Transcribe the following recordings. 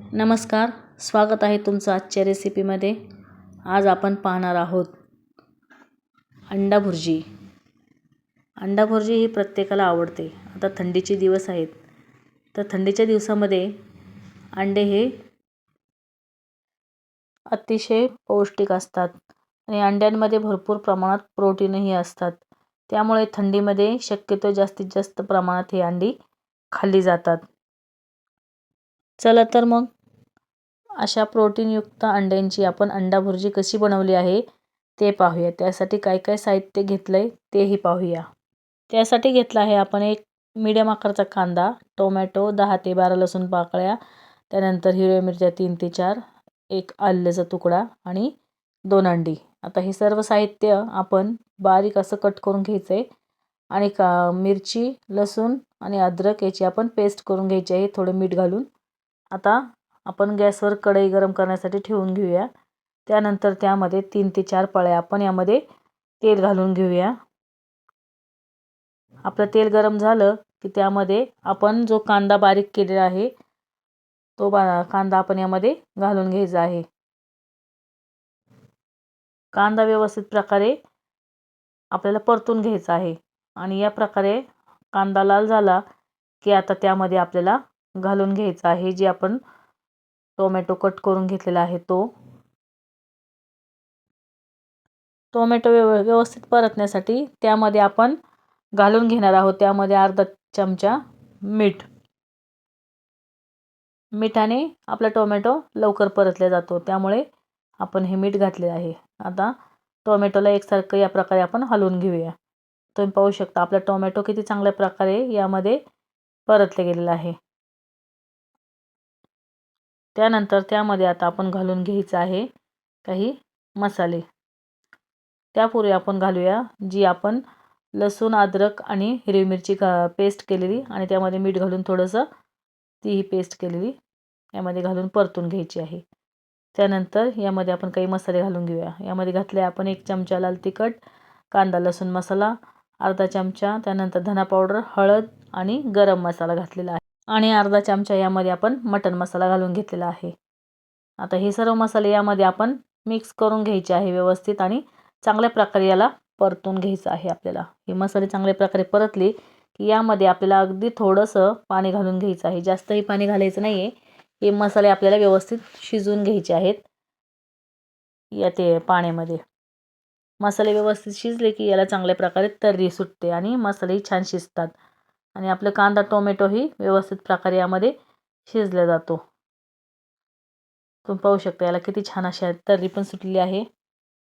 नमस्कार, स्वागत आहे तुमचं आजच्या रेसिपीमध्ये। आज आपण पाहणार आहोत अंडा भुर्जी। अंडा भुर्जी ही प्रत्येकाला आवडते। आता थंडीचे दिवस आहेत, तर थंडीच्या दिवसामध्ये अंडे हे अतिशय पौष्टिक असतात आणि अंड्यांमध्ये भरपूर प्रमाणात प्रोटीनही असतात। त्यामुळे थंडीमध्ये शक्यतो जास्तीत जास्त प्रमाणात ही अंडी खाल्ली जातात। चला तर मग अशा प्रोटीनयुक्त अंड्यांची आपण अंडा भुर्जी कशी बनवली आहे ते पाहूया। त्यासाठी काय काय साहित्य घेतलंय तेही पाहूया। त्यासाठी घेतला आहे आपण एक मीडियम आकाराचा कांदा, टोमॅटो 10 ते 12 लसूण पाकळ्या, त्यानंतर हिरव्या मिरच्या 3 ते 4, एक आल्याचा तुकडा आणि 2 अंडी। आता हे सर्व साहित्य आपण बारीक असं कट करून घ्यायचंय आणि मिरची, लसूण आणि अद्रक याची आपण पेस्ट करून घ्यायची आहे थोडं मीठ घालून। आता आपण गॅसवर कढई गरम करण्यासाठी ठेवून घेऊया। त्यानंतर त्यामध्ये 3 ते 4 पळ्या आपण यामध्ये तेल घालून घेऊया। आपलं तेल गरम झालं की त्यामध्ये आपण जो कांदा बारीक केलेला आहे तो कांदा आपण यामध्ये घालून घ्यायचा आहे। कांदा व्यवस्थित प्रकारे आपल्याला परतून घ्यायचा आहे आणि या प्रकारे कांदा लाल झाला की आता त्यामध्ये आपल्याला घालून घ्यायचा आहे जे आपण टोमॅटो कट करून घेतलेला आहे तो। टोमॅटो व्यवस्थित परतण्यासाठी त्यामध्ये आपण घालून घेणार आहोत त्यामध्ये अर्धा चमचा मीठ। मिठाने आपला टोमॅटो लवकर परतला जातो, त्यामुळे आपण हे मीठ घातले आहे। आता टोमॅटोला एकसारखं या प्रकारे आपण हलवून घेऊया। तुम्ही पाहू शकता आपला टोमॅटो किती चांगल्या प्रकारे यामध्ये परतले गेलेला आहे। त्यानंतर त्यामध्ये आता आपण घालून घ्यायचं आहे काही मसाले। त्यापूर्वी आपण घालूया जी आपण लसूण, अद्रक आणि हिरवी मिरची पेस्ट केलेली आणि त्यामध्ये मीठ घालून थोडंसं ती पेस्ट केलेली यामध्ये घालून परतून घ्यायची आहे। त्यानंतर यामध्ये आपण काही मसाले घालून घेऊया। यामध्ये घातले आपण 1 चमचा लाल तिखट, कांदा लसूण मसाला अर्धा चमचा, त्यानंतर धना पावडर, हळद आणि गरम मसाला घातलेला आहे आणि अर्धा चमचा यामध्ये आपण मटन मसाला घालून घेतलेला आहे। आता हे सर्व मसाले यामध्ये आपण मिक्स करून घ्यायचे आहे व्यवस्थित आणि चांगल्या प्रकारे याला परतून घ्यायचं आहे आपल्याला। हे मसाले चांगल्या प्रकारे परतले की यामध्ये आपल्याला अगदी थोडंसं पाणी घालून घ्यायचं आहे, जास्तही पाणी घालायचं नाहीये। हे मसाले आपल्याला व्यवस्थित शिजवून घ्यायचे आहेत या ते पाण्यामध्ये। मसाले व्यवस्थित शिजले की याला चांगल्या प्रकारे तर्री सुटते आणि मसालेही छान शिजतात आणि आपलं कांदा टोमॅटोही व्यवस्थित प्रकारे यामध्ये शिजला जातो। तुम्ही पाहू शकता याला किती छान अशी तर्री पण सुटली आहे।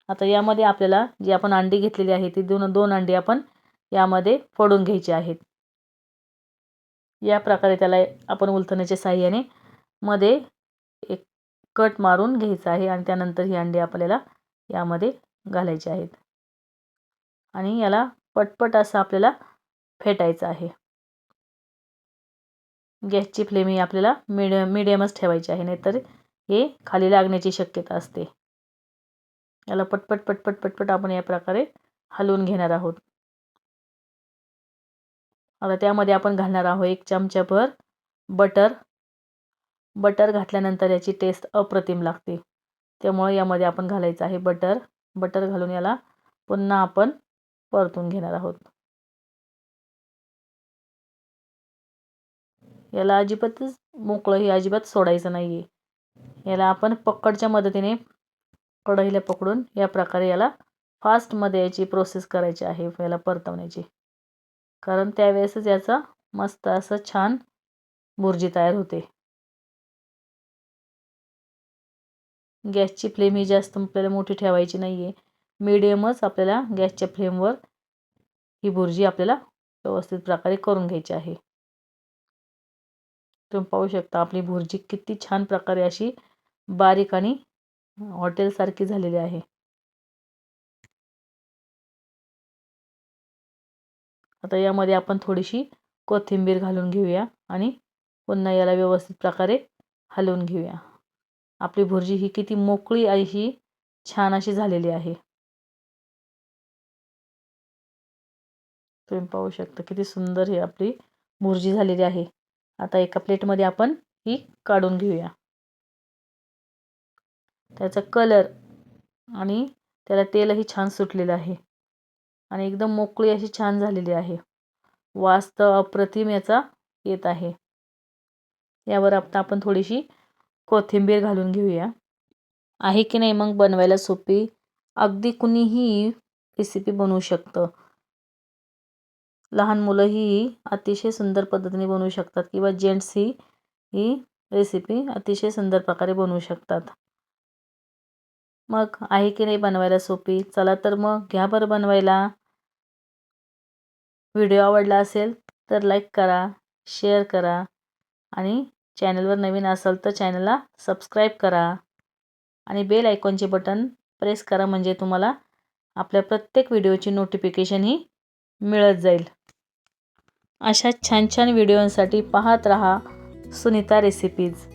आता यामध्ये आपल्याला जी आपण अंडी घेतलेली आहे ती दोन अंडी आपण यामध्ये फोडून घ्यायची आहेत। या प्रकारे त्याला आपण उलथण्याच्या साहाय्याने मध्ये एक कट मारून घ्यायचा आहे आणि त्यानंतर ही अंडी आपल्याला यामध्ये घालायची आहेत आणि याला पटपट असं आपल्याला फेटायचं आहे। गॅसची फ्लेम ही आपल्याला मीडियमच ठेवायची आहे, नाहीतर हे खाली लागण्याची शक्यता असते। याला पटपट पटपट पटपट आपण या प्रकारे हलवून घेणार आहोत। आता त्यामध्ये आपण घालणार आहोत 1 चमचाभर बटर। बटर घातल्यानंतर याची टेस्ट अप्रतिम लागते, त्यामुळे यामध्ये आपण घालायचं आहे बटर। बटर घालून याला पुन्हा आपण परतून घेणार आहोत। याला अजिबातच मोकळं हे अजिबात सोडायचं नाहीये। याला आपण पकडच्या मदतीने कढईला पकडून या प्रकारे याला फास्टमध्ये याची प्रोसेस करायची आहे याला परतवण्याची, कारण त्यावेळेसच याचा मस्त असं छान भुर्जी तयार होते। गॅसची फ्लेम ही जास्त आपल्याला मोठी ठेवायची नाहीये, मीडियमच आपल्याला गॅसच्या फ्लेमवर ही भुर्जी आपल्याला व्यवस्थित प्रकारे करून घ्यायची आहे। तुम्ही पाहू शकता आपली भुर्जी किती छान प्रकारे अशी बारीक आणि हॉटेलसारखी झालेली आहे। आता यामध्ये आपण थोडीशी कोथिंबीर घालून घेऊया आणि पुन्हा याला व्यवस्थित प्रकारे हलवून घेऊया। आपली भुर्जी ही किती मोकळी अशी छान अशी झालेली आहे। तुम्ही पाहू शकता किती सुंदर ही आपली भुर्जी झालेली आहे। आता एका प्लेटमध्ये आपण ही काढून घेऊया। त्याचा कलर आणि त्याला तेलही छान सुटलेलं आहे आणि एकदम मोकळी अशी छान झालेली आहे. वास तर अप्रतिम याचा येत आहे. यावर आता आपण थोडीशी कोथिंबीर घालून घेऊया. आहे की नाही मग बनवायला सोपी. अगदी कुणीही रेसिपी बनवू शकतं. लहान मुलंही अतिशय सुंदर पद्धतीने बनवू शकतात किंवा जेंट्सही ही रेसिपी अतिशय सुंदर प्रकारे बनवू शकतात. मग आहे की नाही बनवायला सोपी. चला तर मग घ्या बरं बनवायला. व्हिडिओ आवडला असेल तर लाईक करा, शेअर करा आणि चॅनलवर नवीन असाल तर चॅनलला सबस्क्राईब करा आणि बेल आयकॉनचे बटन प्रेस करा, म्हणजे तुम्हाला आपल्या प्रत्येक व्हिडिओची नोटिफिकेशन ही मिळत जाईल. अशा छान छान व्हिडिओंसाठी पाहत रहा सुनीता रेसिपीज.